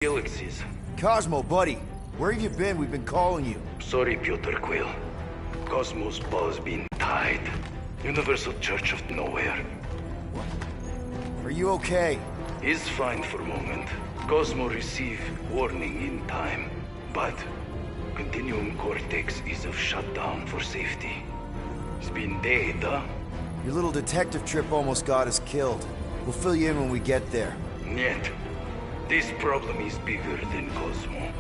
Galaxies. Cosmo, buddy, where have you been? We've been calling you. Sorry, Piotr Quill. Cosmos Ball's been tied. Universal Church of Nowhere. What? Are you okay? He's fine for a moment. Cosmo received warning in time. But Continuum Cortex is of shutdown for safety. It's been dead, huh? Your little detective trip almost got us killed. We'll fill you in when we get there. Yet, this problem is bigger than Cosmo.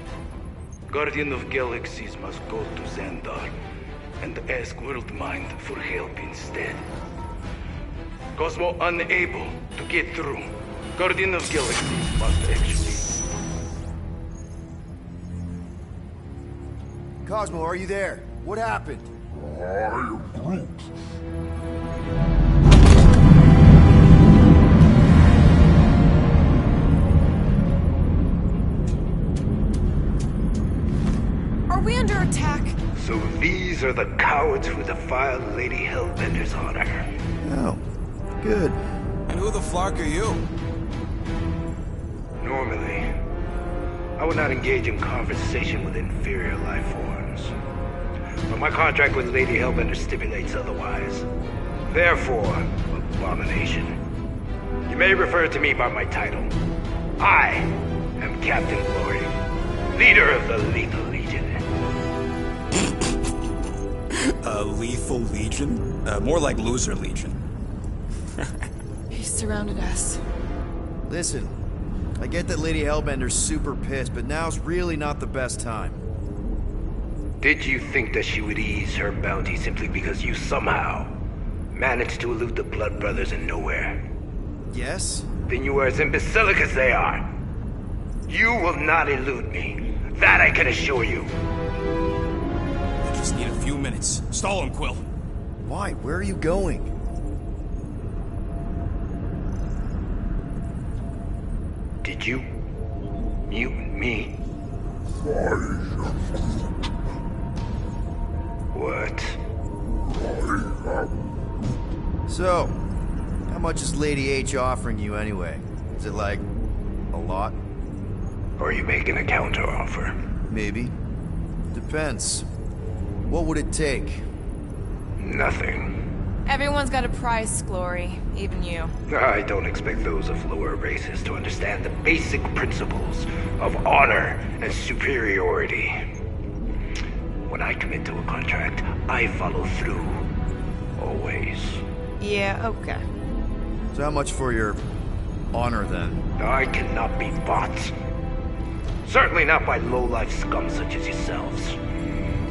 Guardian of Galaxies must go to Xandar and ask Worldmind for help instead. Cosmo unable to get through. Guardian of Galaxies must actually... Cosmo, are you there? What happened? I am Groot. Are we under attack? So these are the cowards who defiled Lady Hellbender's honor. Oh, good. And who the flark are you? Normally, I would not engage in conversation with inferior life forms. But my contract with Lady Hellbender stipulates otherwise. Therefore, abomination. You may refer to me by my title. I am Captain Glory, leader of the Lethal Legion. Lethal Legion? More like Loser Legion. He surrounded us. Listen, I get that Lady Hellbender's super pissed, but now's really not the best time. Did you think that she would ease her bounty simply because you somehow managed to elude the Blood Brothers in Nowhere? Yes? Then you are as imbecilic as they are. You will not elude me. That I can assure you. I just need a few minutes. Stall him, Quill. Why? Where are you going? Did you mutant me? What? So, how much is Lady H offering you anyway? Is it like, a lot? Or are you making a counteroffer? Maybe. Depends. What would it take? Nothing. Everyone's got a price, Glory. Even you. I don't expect those of lower races to understand the basic principles of honor and superiority. When I commit to a contract, I follow through. Always. Yeah, okay. So how much for your honor then? I cannot be bought. Certainly not by low-life scum such as yourselves.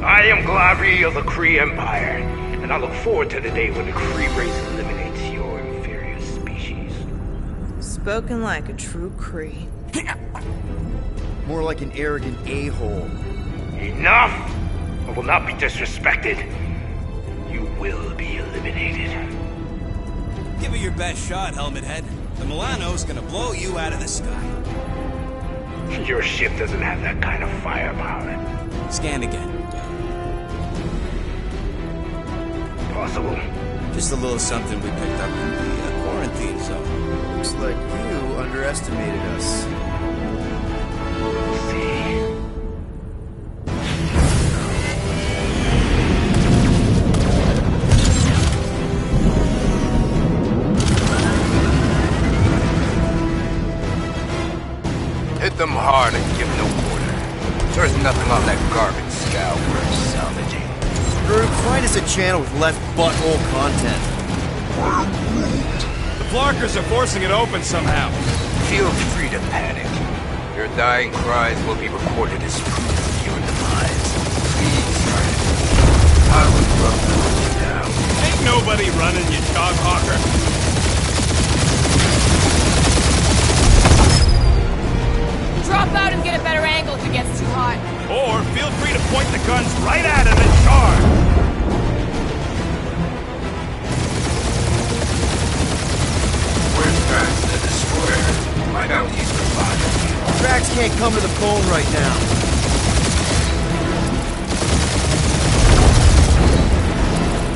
I am Glavi of the Kree Empire, and I look forward to the day when the Kree race eliminates your inferior species. Spoken like a true Kree. More like an arrogant a-hole. Enough! I will not be disrespected. You will be eliminated. Give it your best shot, Helmet Head. The Milano's gonna blow you out of the sky. Your ship doesn't have that kind of firepower. Scan again. Possible. Just a little something we picked up in the quarantine zone. Looks like you underestimated us. See. Hit them hard and give no quarter. There's nothing on that garbage scow worth salvaging. Drew, find us a channel with less butthole content. The Flarkers are forcing it open somehow. Feel free to panic. Your dying cries will be recorded as proof of your demise. Please, I would love to let you down. Ain't nobody running, you dog hawker. Drop out and get a better angle if it gets too hot. Or feel free to point the guns right at him and charge. Where's Drax the Destroyer? My bounty's revived. Drax can't come to the phone right now.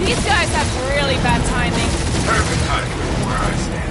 These guys have really bad timing. Perfect timing for where I stand.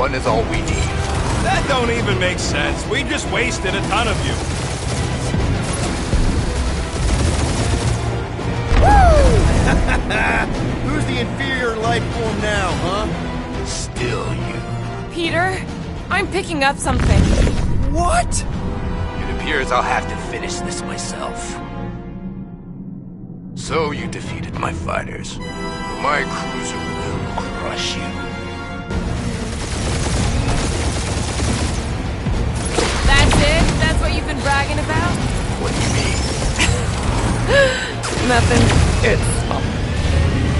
one is all we need. That don't even make sense. We just wasted a ton of you. Who's the inferior life form now, huh? Still you. Peter, I'm picking up something. What? It appears I'll have to finish this myself. So you defeated my fighters. My cruiser will crush you. That's it? That's what you've been bragging about? What do you mean? Nothing.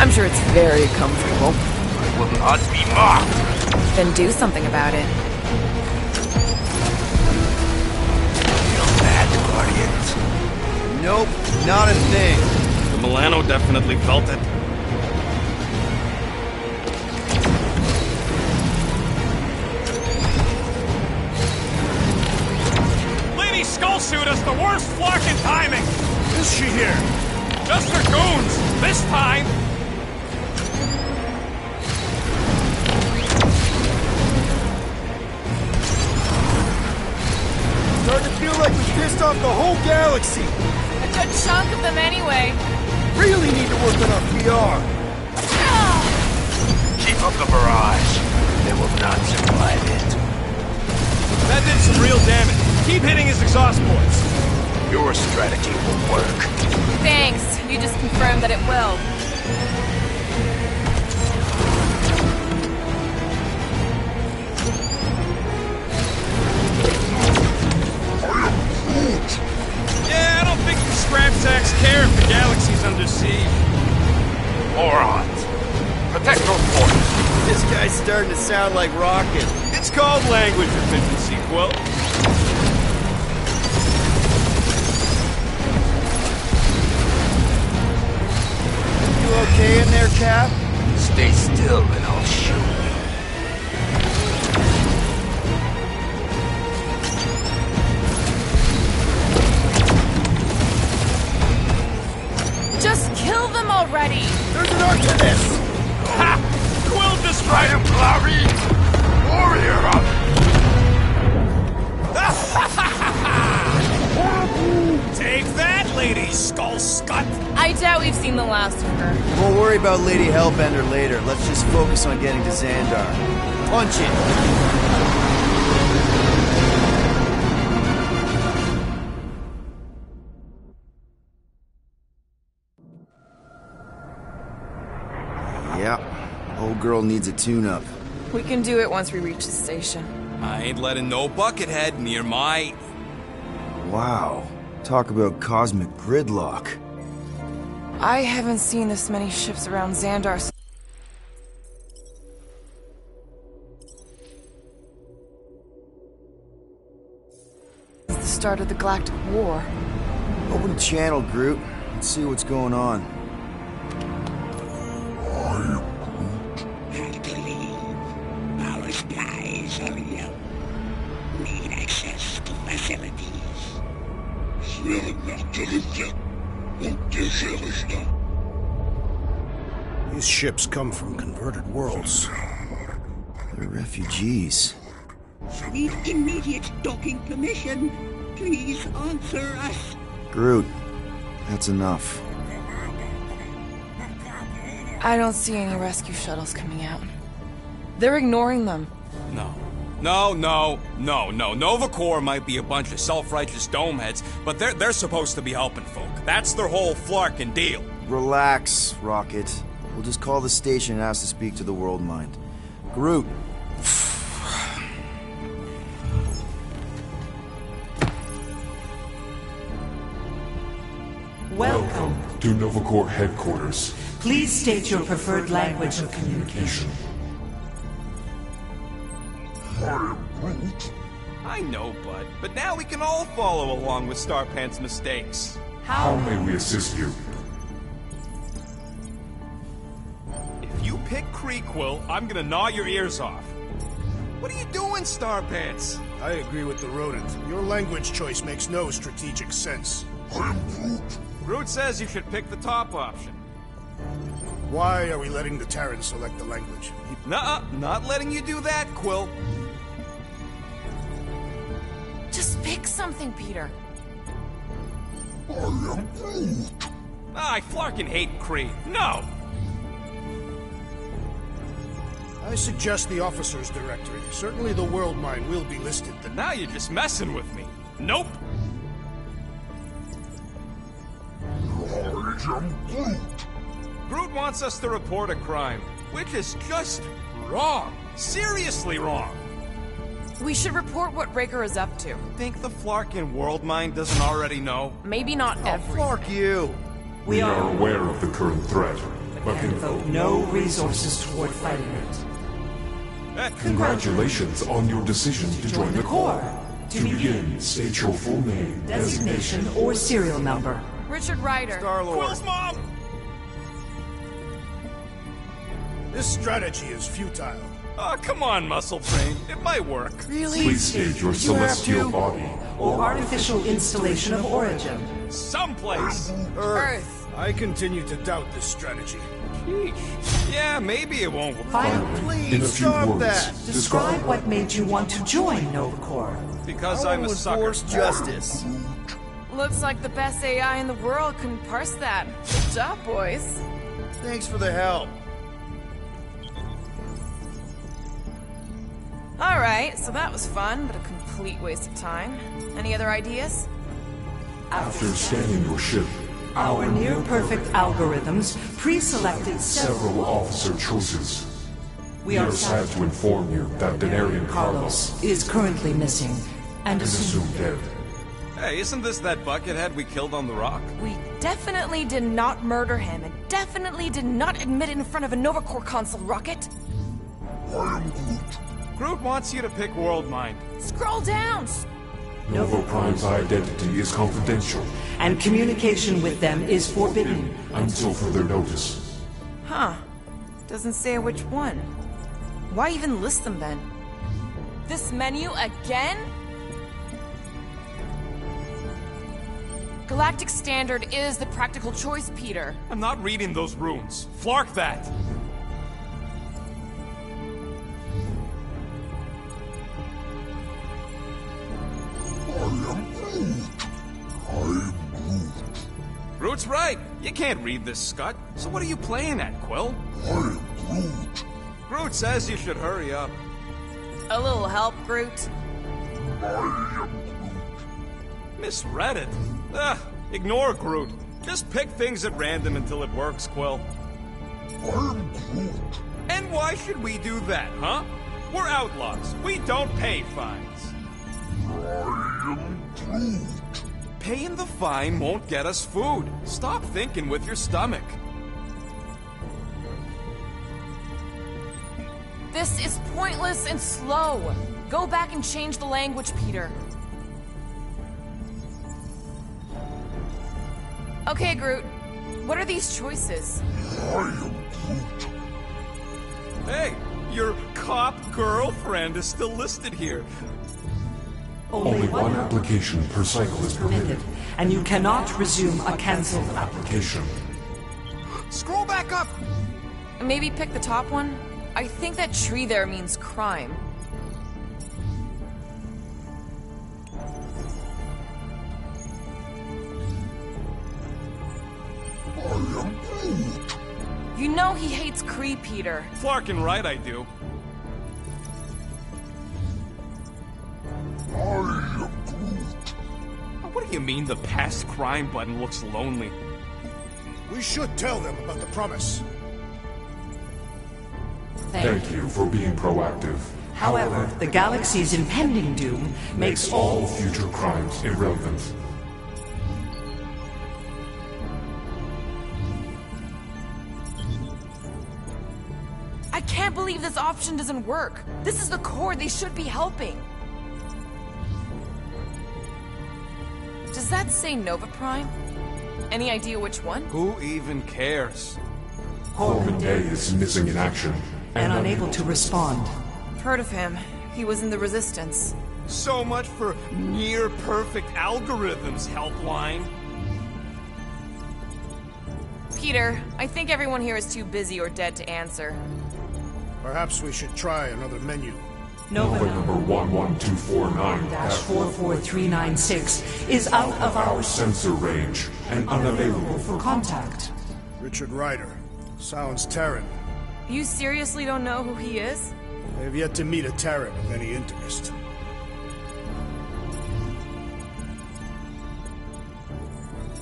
I'm sure it's very comfortable. I will not be mocked. Then do something about it. Feel bad, Guardians. Nope, not a thing. The Milano definitely felt it. Lady Skullsuit has the worst flocking timing! Is she here? Just her goons! This time! Starting to feel like we pissed off the whole galaxy. A good chunk of them anyway. Really need to work on our PR. Keep up the barrage. They will not survive it. That did some real damage. Keep hitting his exhaust ports. Your strategy will work. Thanks. You just confirmed that it will. Yeah, I don't think the scrap sacks care if the galaxy's under siege. Morons. Protect those ports. This guy's starting to sound like Rocket. It's called language efficiency, Quill. You okay in there, Cap? Stay still and I'll show you. Just kill them already! There's an arc to this! Ha! Quill I destroyed am Clary, warrior of... Take that, Lady Skullscut! I doubt we've seen the last of her. We'll worry about Lady Hellbender later. Let's just focus on getting to Xandar. Punch it! Yeah, old girl needs a tune-up. We can do it once we reach the station. I ain't letting no buckethead near my... Wow, talk about cosmic gridlock. I haven't seen this many ships around Xandar since the start of the Galactic War. Open channel, Groot. Let's see what's going on. Had to leave. Our skies are yellow. Need access to facilities. These ships come from converted worlds. They're refugees. Need immediate docking permission. Please answer us. Groot, that's enough. I don't see any rescue shuttles coming out. They're ignoring them. No. Nova Corps might be a bunch of self-righteous domeheads, but they're supposed to be helping folk. That's their whole flarkin' deal. Relax, Rocket. We'll just call the station and ask to speak to the World Mind. Groot. Welcome to Nova Corps headquarters. Please state your preferred language of communication. I know, Bud, but now we can all follow along with Starpant's mistakes. How may we assist you? If you pick Kreequill, I'm gonna gnaw your ears off. What are you doing, Starpants? I agree with the rodent. Your language choice makes no strategic sense. Groot says you should pick the top option. Why are we letting the Terrans select the language? Nuh-uh, not letting you do that, Quill. Just pick something, Peter. I flarkin' hate Kree. No! I suggest the Officers Directory. Certainly the World Mine will be listed. Now you're just messing with me. Nope! Groot wants us to report a crime, which is just wrong. Seriously wrong. We should report what Raker is up to. Think the Flarkin World Mine doesn't already know? Maybe not every. Flark you! We are aware of the current threat, but And devote no resources toward fighting it. congratulations on your decision to join the Corps. To begin, state your full name, Designation or serial number. Richard Ryder. Star-Lord. Quill's mom! This strategy is futile. Oh, come on, Muscle Brain. It might work. Really? Please state your You have celestial to. body. Or artificial installation of origin. Someplace. Earth. I continue to doubt this strategy. Sheesh. Yeah, maybe it won't work. Finally, In a few stop words, that. describe what made you want to join Nova Corps. Because I I'm a want to sucker. enforce justice. Looks like the best AI in the world couldn't parse that. Good job, boys. Thanks for the help. Alright, so that was fun, but a complete waste of time. Any other ideas? After scanning your ship, Our near-perfect algorithms pre-selected several officer choices. We We are sad to inform you that Denarian Carlos Carlos is currently missing and is assumed assumed dead. Hey, isn't this that buckethead we killed on the rock? We definitely did not murder him, and definitely did not admit it in front of a Nova Corps console, Rocket. Groot wants you to pick World Mind. Scroll down! Nova Prime's identity is confidential and communication with them is forbidden. until further notice. Huh. Doesn't say which one. Why even list them then? This menu again? Galactic Standard is the practical choice, Peter. I'm not reading those runes. Flark that. Groot's right. You can't read this scut. So what are you playing at, Quill? Groot says you should hurry up. A little help, Groot. Misread it. Ignore Groot. Just pick things at random until it works, Quill. And why should we do that, huh? We're outlaws. We don't pay fines. Paying the fine won't get us food. Stop thinking with your stomach. This is pointless and slow. Go back and change the language, Peter. Okay, Groot. What are these choices? Hey, your cop girlfriend is still listed here. Only one application per cycle is permitted. And you cannot resume a cancelled Application. Scroll back up! Maybe pick the top one? I think that tree there means crime. You know he hates Kree, Peter. Flarkin' right, I do. What do you mean the past crime button looks lonely? We should tell them about the promise. Thank you for being proactive. However, the galaxy's impending doom makes All future crimes irrelevant. I can't believe this option doesn't work. This is the Corps. They should be helping. Does that say Nova Prime? Any idea which one? Who even cares? Corbin Day is missing in action. and unable to respond. Heard of him. He was in the Resistance. So much for near-perfect algorithms, Helpline. Peter, I think everyone here is too busy or dead to answer. Perhaps we should try another menu. Nova number 11249-44396 is out of our sensor range and unavailable for contact. Richard Ryder. Sounds Terran. You seriously don't know who he is? I have yet to meet a Terran of any interest.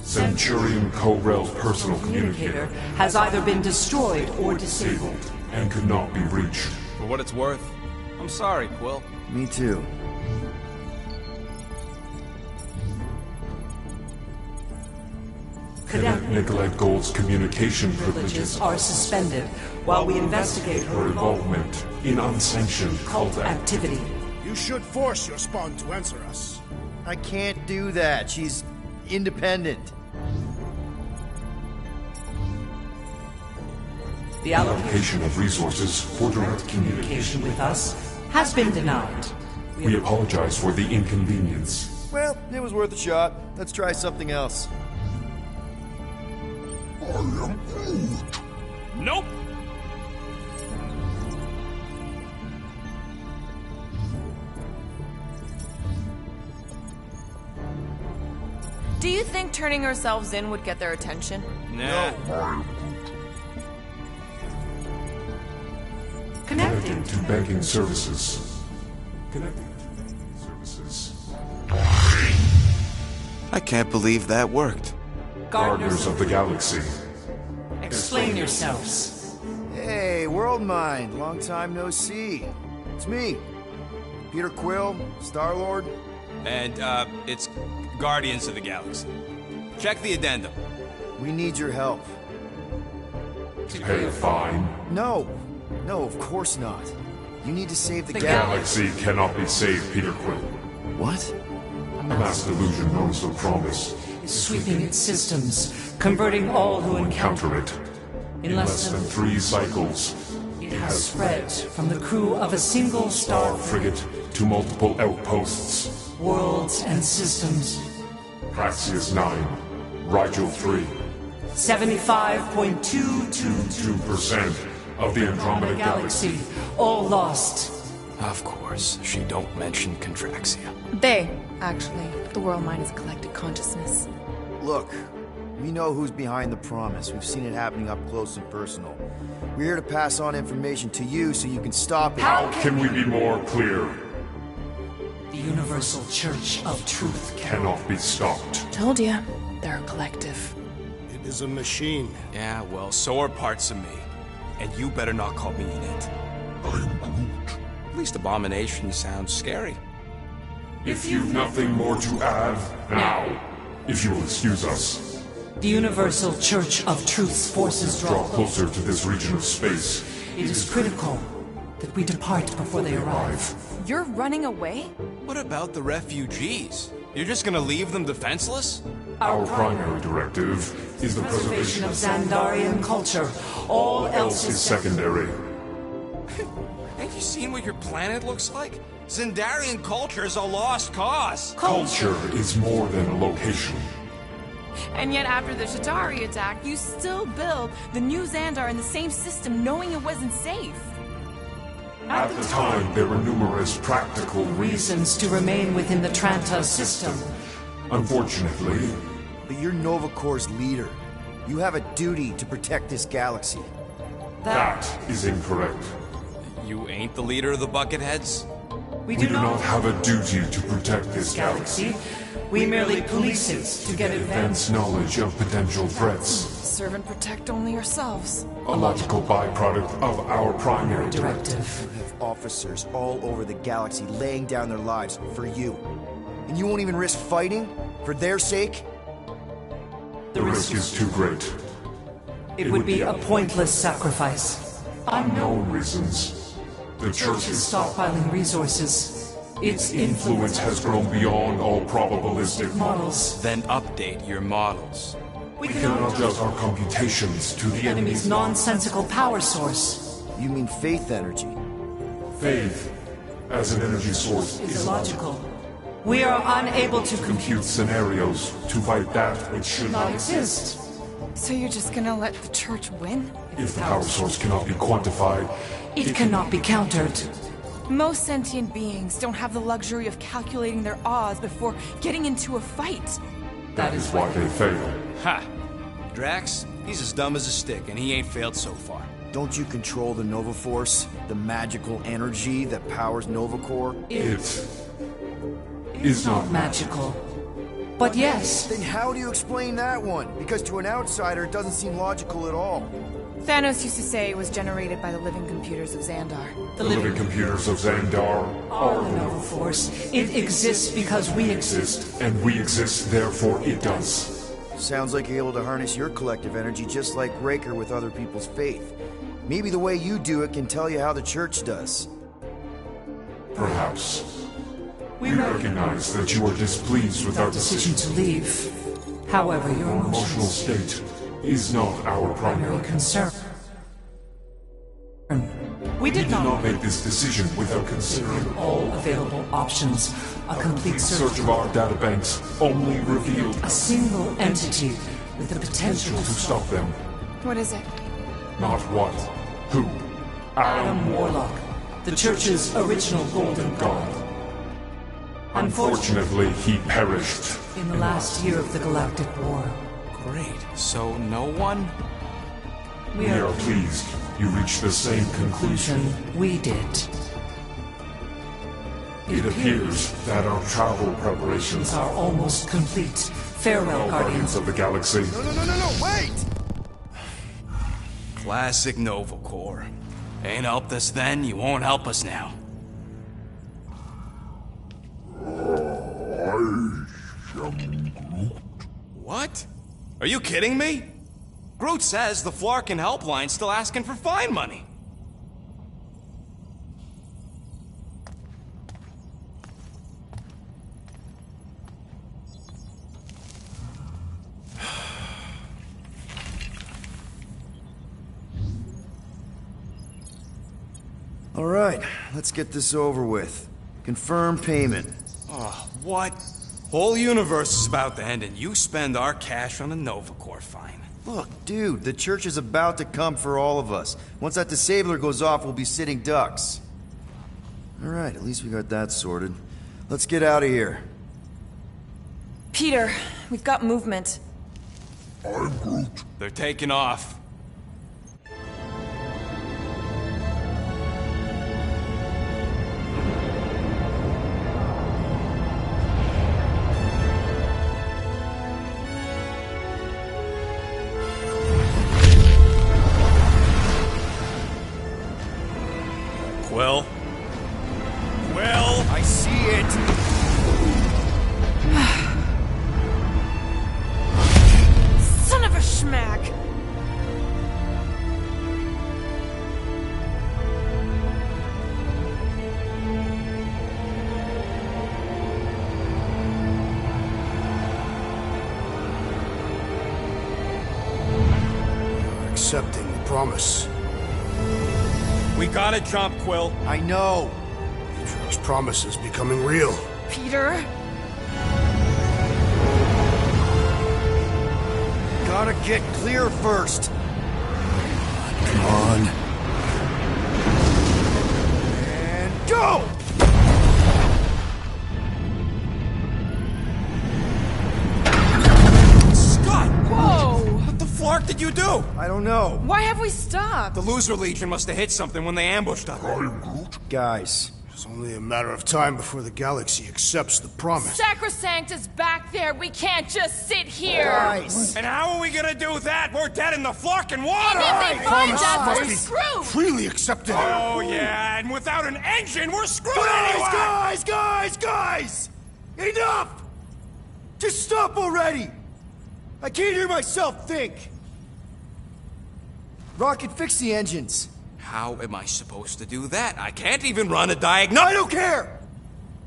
Centurion Corell's personal communicator has either been destroyed or disabled and could not be reached. For what it's worth, I'm sorry, Quill. Me too. Cadet Nicolette Gold's communication privileges are suspended while we investigate her involvement in unsanctioned cult activity. You should force your spawn to answer us. I can't do that. She's independent. The allocation of resources for direct communication with us has been denied. We apologize for the inconvenience. Well, it was worth a shot. Let's try something else. I am Groot. Nope! Do you think turning ourselves in would get their attention? Nah. Connecting to banking services. Connecting to banking services. I can't believe that worked. Gardeners of the Galaxy. Explain yourselves. Hey, World Mind. Long time no see. It's me. Peter Quill, Star-Lord. And, it's Guardians of the Galaxy. Check the addendum. We need your help. Pay a fine? No. No, of course not. You need to save the galaxy cannot be saved, Peter Quill. What? A mass delusion known as the Promise is sweeping its systems, converting all who encounter it. In less than 3 cycles, it has spread from the crew of a single star frigate to multiple outposts, worlds and systems. Praxius 9, Rigel 3. 75.222% of the Andromeda Galaxy, all lost. Of course, she don't mention Contraxia. They, actually. The World Mind is collective consciousness. Look, we know who's behind the Promise. We've seen it happening up close and personal. We're here to pass on information to you so you can stop it. How can we be more clear? The Universal Church of Truth cannot be stopped. Told ya, they're a collective. It is a machine. Yeah, well, so are parts of me. And you better not call me in it. I'm Groot. At least Abomination sounds scary. If you've nothing more to add, now, if you will excuse us. The Universal Church of Truth's forces draw closer to this region of space. It is critical that we depart before they arrive. You're running away? What about the refugees? You're just gonna leave them defenseless? Our primary directive is the preservation of Xandarian culture. All else is secondary. Have you seen what your planet looks like? Xandarian culture is a lost cause. Culture is more than a location. And yet after the Shatari attack, you still build the new Xandar in the same system knowing it wasn't safe. At the time, there were numerous practical reasons to remain within the Tranta system. Unfortunately. But you're Nova Corps' leader. You have a duty to protect this galaxy. That is incorrect. You ain't the leader of the Bucketheads? We do not have a duty to protect this galaxy. We merely police it to get advanced knowledge of potential threats. Serve and protect only yourselves. A logical byproduct of our primary directive. You have officers all over the galaxy laying down their lives for you. And you won't even risk fighting? For their sake? The risk is too great. It would be a pointless sacrifice. Unknown reasons. The Church is stockpiling resources. Its influence has grown beyond all probabilistic models. Then update your models. We cannot adjust our computations to the enemy's nonsensical power source. You mean faith energy? Faith, as an energy source, is illogical. We are unable to compute scenarios to fight that which should not exist. So you're just gonna let the church win? If the power source cannot be quantified, It cannot be countered. Most sentient beings don't have the luxury of calculating their odds before getting into a fight. that is why they fail. Ha! Drax, he's as dumb as a stick, and he ain't failed so far. Don't you control the Nova Force? The magical energy that powers Nova Corps? It is not Magical. But yes, Then how do you explain that one? Because to an outsider, it doesn't seem logical at all. Thanos used to say it was generated by the living computers of Xandar. the living computers of Xandar are the Nova Force. It exists because we exist. exist, and we exist, therefore it does. Sounds like you're able to harness your collective energy just like Raker with other people's faith. Maybe the way you do it can tell you how the church does. Perhaps. We recognize that you are displeased with our Decision decision. to leave. However, your Our emotional emotions state is not our primary are concern. We We did did not make this decision without considering all. all available options. A complete Search of our databanks only revealed A single entity with the potential to stop them. What is it? Not what, who. Adam Warlock, the Church's original Golden God. Unfortunately, he perished. In the last year of the Galactic War, Great. So no one? We are pleased you reached the same conclusion. we did. It appears that our travel preparations Are almost complete. Farewell, Guardians Guardians. of the Galaxy. No, wait! Classic Nova Corps. Ain't helped us then, you won't help us now. What? Are you kidding me? Groot says the Flarkin helpline's still asking for fine money. All right, let's get this over with. Confirm payment. Oh, what? Whole universe is about to end and you spend our cash on a Nova Corps fine. Look, dude, the church is about to come for all of us. Once that disabler goes off, we'll be sitting ducks. All right, at least we got that sorted. Let's get out of here. Peter, we've got movement. They're taking off. Quill? Quill? I see it! Son of a schmack! You're accepting the promise. We gotta jump, Quill. I know! Atrio's promise is becoming real. Peter? Gotta get clear first. Come on. And go! Scott! Whoa! What the flark did you do? I don't know. Why have we stopped? The Loser Legion must have hit something when they ambushed us. Guys, It's only a matter of time before the galaxy accepts the promise. Sacrosanct is back there. We can't just sit here. guys! And how are we gonna do that? We're dead in the flarkin' water! And if they find Promise us, must we're be screwed. freely accepted. Oh yeah, and without an engine, we're screwed anyway! Guys! Enough! Just stop already! I can't hear myself think! Rocket, fix the engines. How am I supposed to do that? I can't even run a I diagnostic. don't care!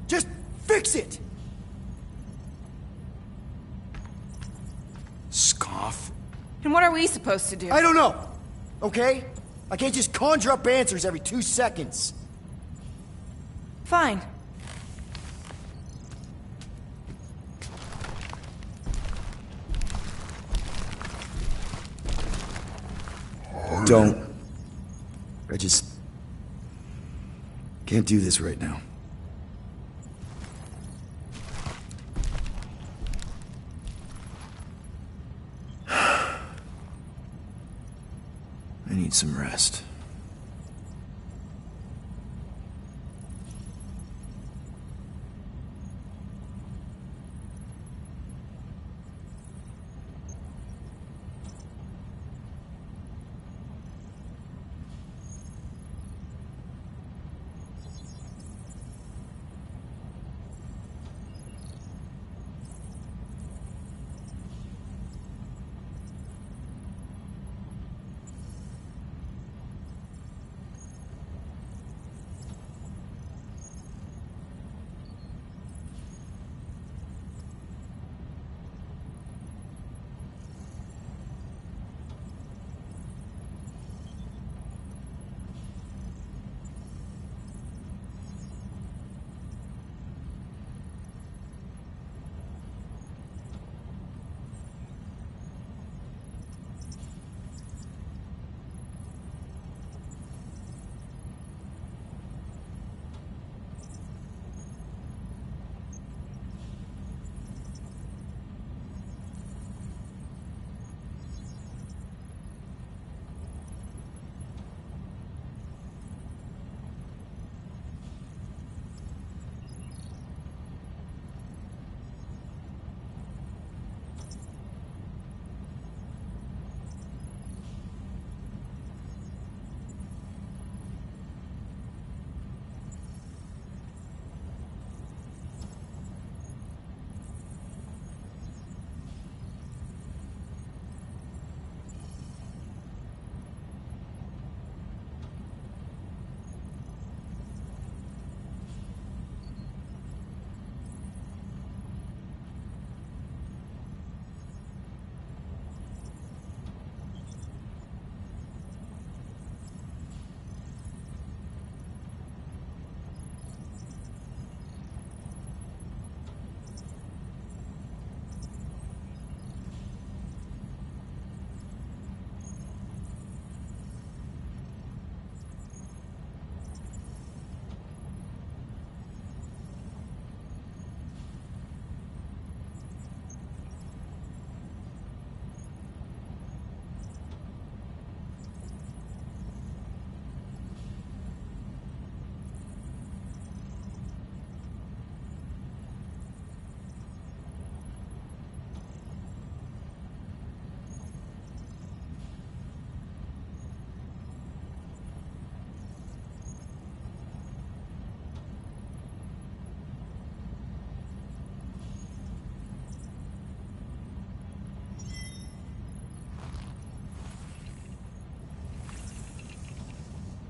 Just fix it! Scoff. And what are we supposed to do? I don't know, okay? I can't just conjure up answers every 2 seconds. Fine. Don't. I just... can't do this right now. I need some rest.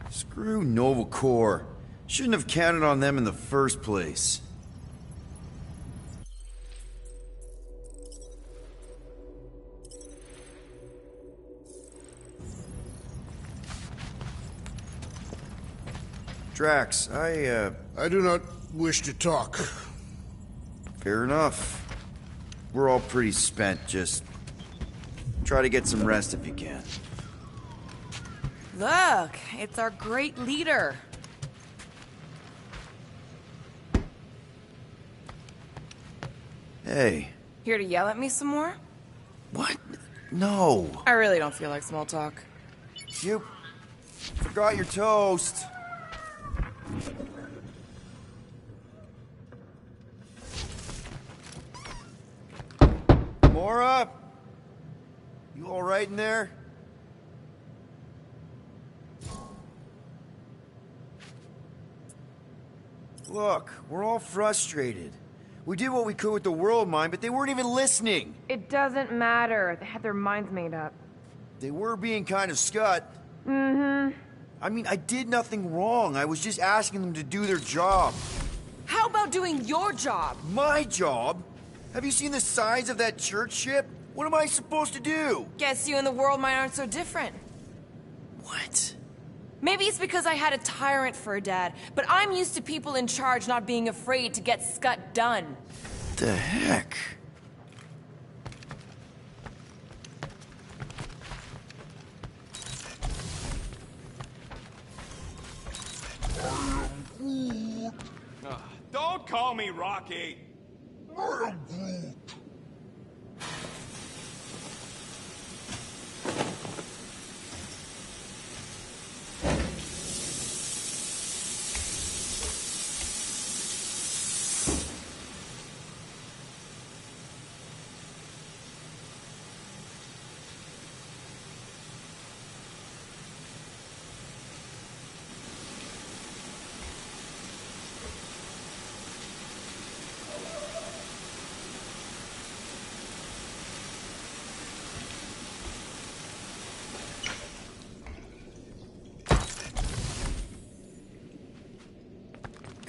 Screw Nova Corps. Shouldn't have counted on them in the first place. Drax, I do not wish to talk. Fair enough. We're all pretty spent, just... try to get some rest if you can. Look, it's our great leader. Hey. Here to yell at me some more? What? No. I really don't feel like small talk. You forgot your toast. Mora? You all right in there? Look, we're all frustrated. We did what we could with the world mine, but they weren't even listening. It doesn't matter. They had their minds made up. They were being kind of scut. Mm-hmm. I mean, I did nothing wrong. I was just asking them to do their job. How about doing your job? My job? Have you seen the size of that church ship? What am I supposed to do? Guess you and the world mine aren't so different. What? Maybe it's because I had a tyrant for a dad, but I'm used to people in charge not being afraid to get scut done. The heck? me Rocky. I am Groot.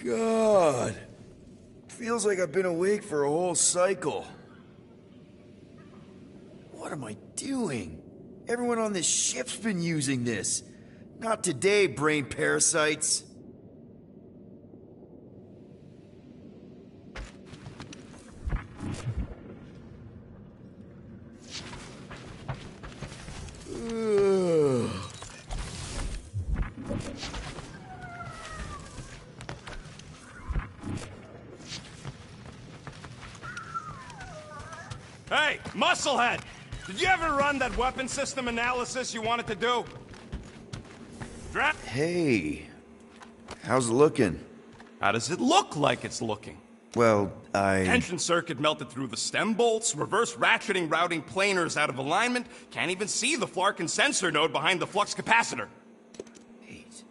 God. Feels like I've been awake for a whole cycle. What am I doing? Everyone on this ship's been using this. Not today, brain parasites. Ugh. Hey, Musclehead! Did you ever run that weapon system analysis you wanted to do? Hey. How's it looking? How does it look like it's looking? Well, Tension circuit melted through the stem bolts, reverse ratcheting routing planers out of alignment, can't even see the Flarkin sensor node behind the flux capacitor. Wait.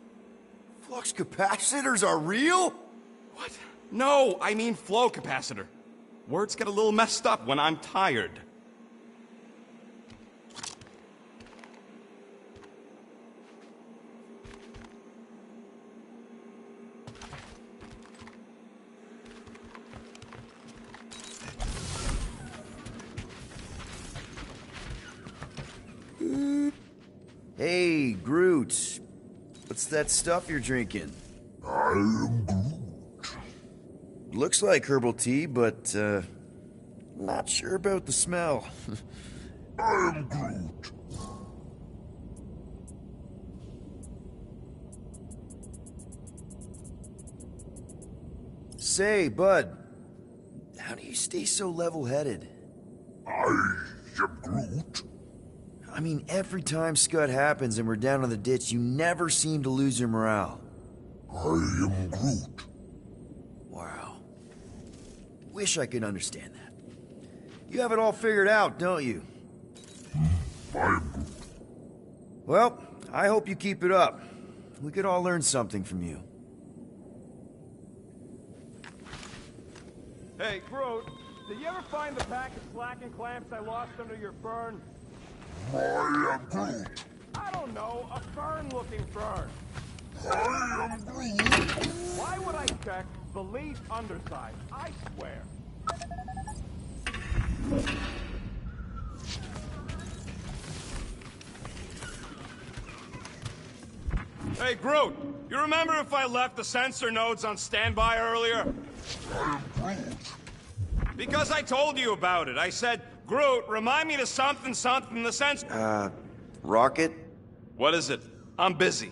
Flux capacitors are real? What? No, I mean flow capacitor. Words get a little messed up when I'm tired. Hey, Groot. What's that stuff you're drinking? I am Groot. Looks like herbal tea, but, not sure about the smell. I am Groot. Say, Bud, how do you stay so level-headed? I am Groot. I mean, every time Scud happens and we're down in the ditch, you never seem to lose your morale. I am Groot. Wow. Wish I could understand that. You have it all figured out, don't you? I am Groot. Well, I hope you keep it up. We could all learn something from you. Hey, Groot, did you ever find the pack of slacking clamps I lost under your fern? I am Groot. I don't know, a fern-looking fern. I am Groot. Why would I check the leaf underside? I swear. Hey, Groot, you remember if I left the sensor nodes on standby earlier? I am Groot. Because I told you about it. I said, Groot, remind me to something the sensor... Rocket? What is it? I'm busy.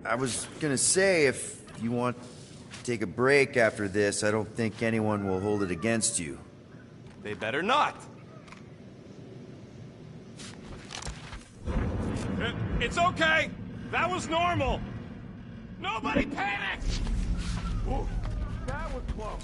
I was gonna say, if you want to take a break after this, I don't think anyone will hold it against you. They better not. It's okay. That was normal. Nobody panic! Ooh, that was close.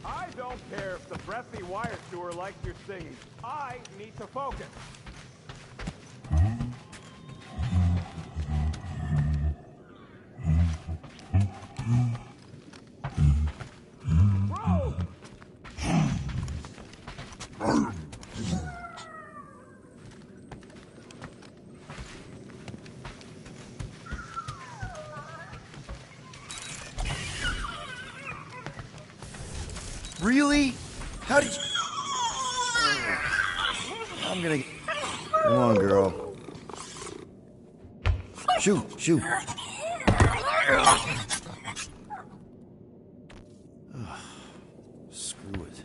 I don't care if the breathy wire sewer likes your singing. I need to focus. Bro! Really? How did you... I'm gonna... Come on, girl. Shoot. Screw it.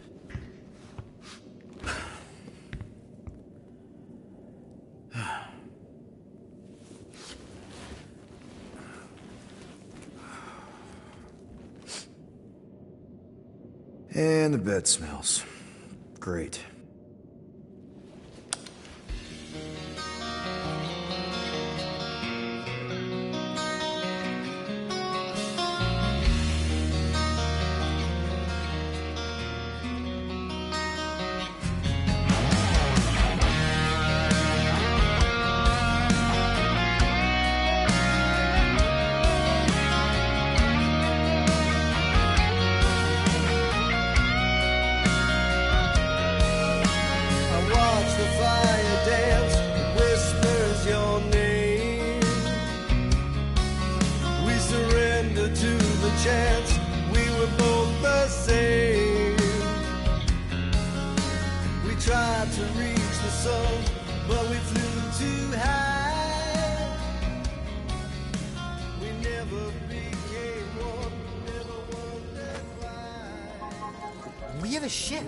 And the bed smells. Great. Chance we were both the same. We tried to reach the sun, but we flew too high. We never became one, never wondered why. We have a ship.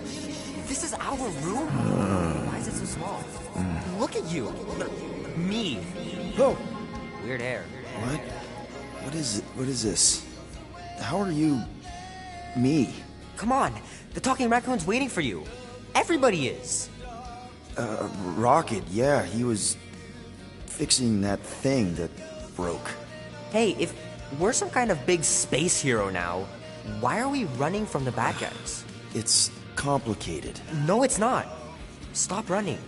This is our room? Why is it so small? Look at you. Me. Oh. Weird hair. What? What is it? What is this? How are you... me? Come on, the talking raccoon's waiting for you. Everybody is. Rocket, yeah, he was fixing that thing that broke. Hey, if we're some kind of big space hero now, why are we running from the bad guys? It's complicated. No, it's not. Stop running.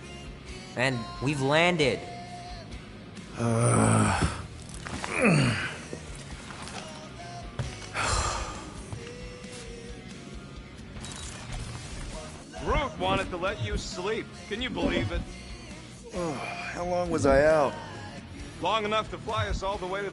And we've landed. Groot wanted to let you sleep. Can you believe it? How long was I out? Long enough to fly us all the way to...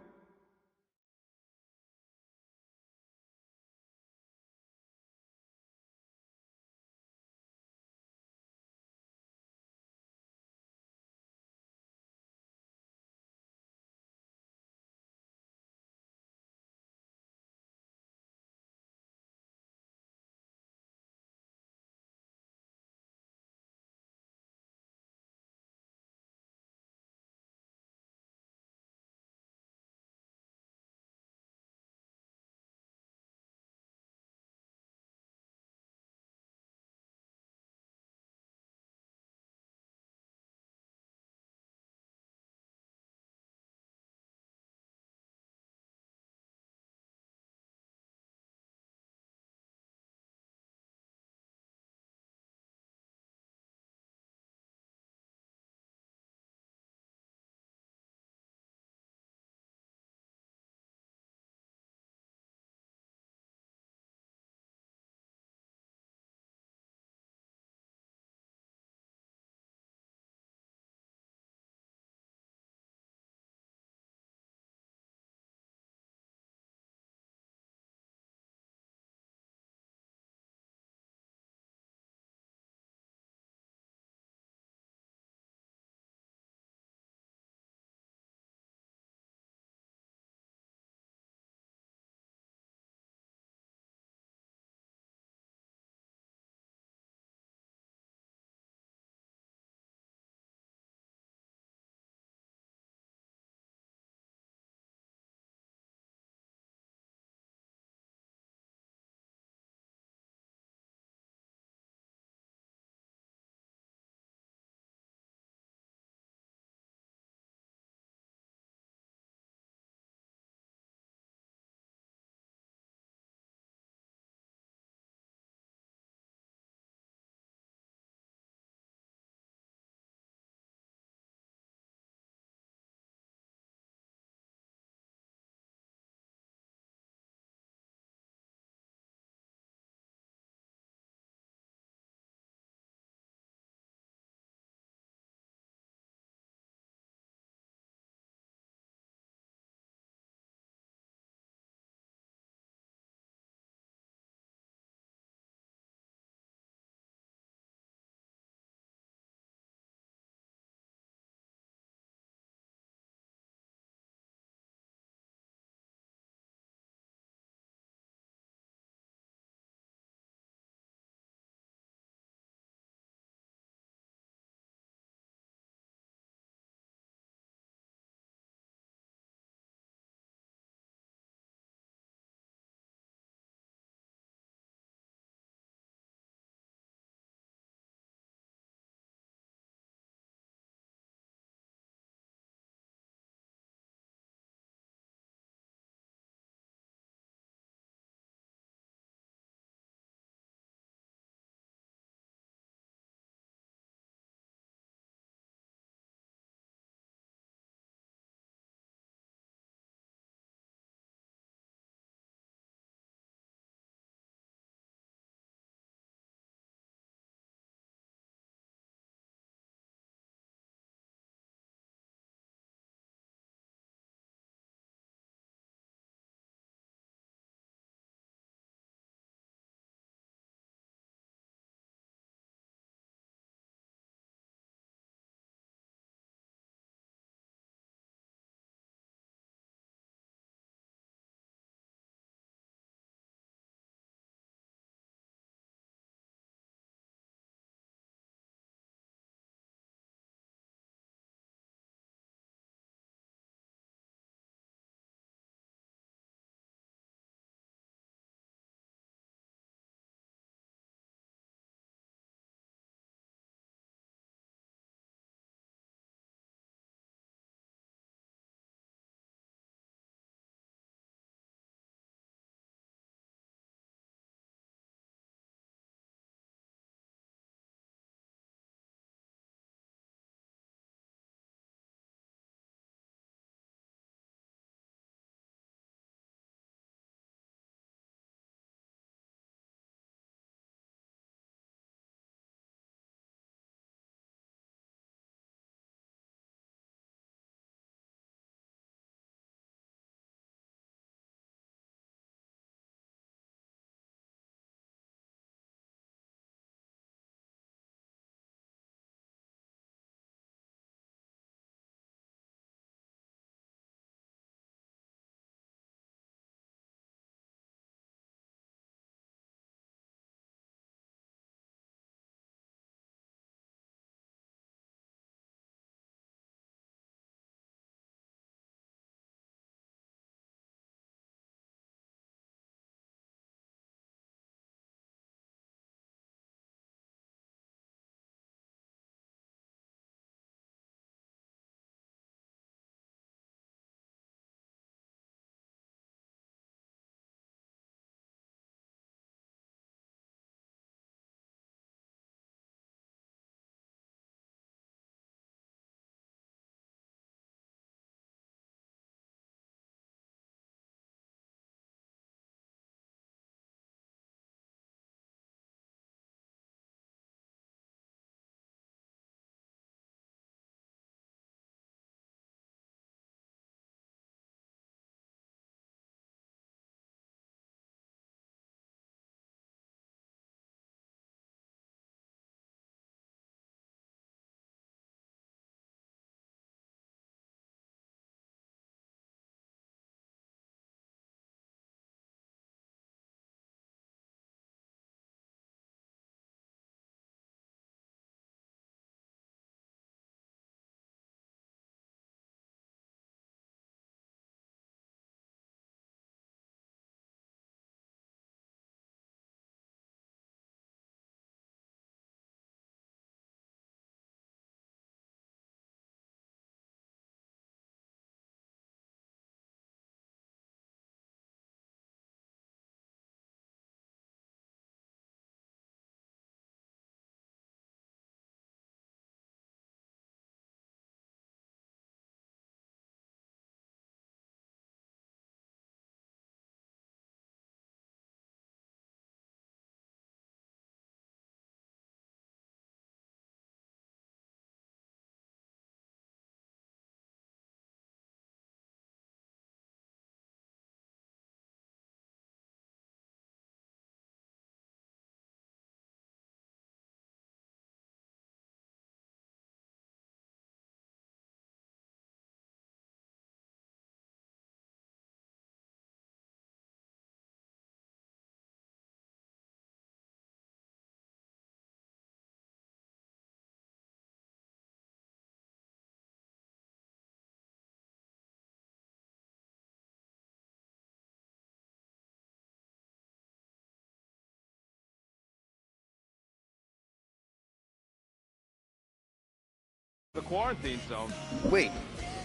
The quarantine zone. Wait,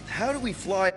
how do we fly...